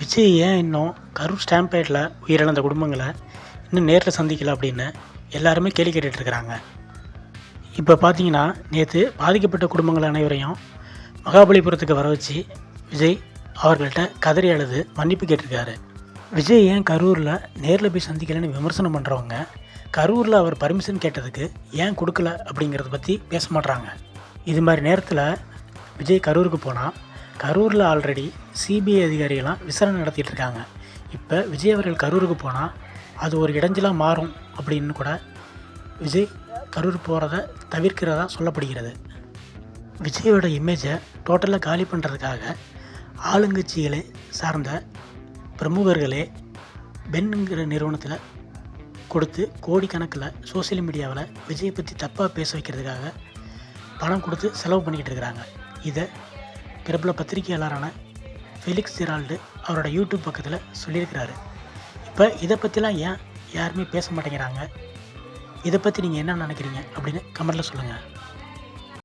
விஜய் ஏன் இன்னும் கரூர் ஸ்டாம்பேடில் உயிரிழந்த குடும்பங்களை இன்னும் நேரில் சந்திக்கல அப்படின்னு எல்லாருமே கேள்வி கேட்டுட்ருக்கிறாங்க. இப்போ பார்த்தீங்கன்னா, நேற்று பாதிக்கப்பட்ட குடும்பங்கள் அனைவரையும் மகாபலிபுரத்துக்கு வர வச்சு விஜய் அவர்கள்ட்ட கதறி அழுது மன்னிப்பு கேட்டிருக்காரு. விஜய் ஏன் கரூரில் நேரில் போய் சந்திக்கலைன்னு விமர்சனம் பண்ணுறவங்க, கரூரில் அவர் பர்மிஷன் கேட்டதுக்கு ஏன் கொடுக்கல அப்படிங்கிறத பற்றி பேச மாட்றாங்க. இது மாதிரி நேரத்தில் விஜய் கரூருக்கு போனால், கரூரில் ஆல்ரெடி சிபிஐ அதிகாரிகள்லாம் விசாரணை நடத்திட்டு இருக்காங்க. இப்போ விஜய் அவர்கள் கரூருக்கு போனால் அது ஒரு இடைஞ்சலாக மாறும் அப்படின்னு கூட விஜய் கரூர் போகிறத தவிர்க்கிறதா சொல்லப்படுகிறது. விஜயோட இமேஜை டோட்டலாக காலி பண்ணுறதுக்காக ஆளுங்கட்சிகளை சார்ந்த பிரமுகர்களே பென்னுங்கிற நிறுவனத்தில் கொடுத்து கோடிக்கணக்கில் சோசியல் மீடியாவில் விஜயை பற்றி தப்பாக பேச வைக்கிறதுக்காக பணம் கொடுத்து செலவு பண்ணிக்கிட்டு இருக்கிறாங்க. இதை பிரபல பத்திரிகையாளரான ஃபெலிக்ஸ் ஜெரால்டு அவரோட யூடியூப் பக்கத்தில் சொல்லியிருக்கிறாரு. இப்போ இதை பற்றிலாம் ஏன் யாருமே பேச மாட்டேங்கிறாங்க? இதை பற்றி நீங்கள் என்ன நினைக்கிறீங்க அப்படின்னு கமெண்ட்டில் சொல்லுங்கள்.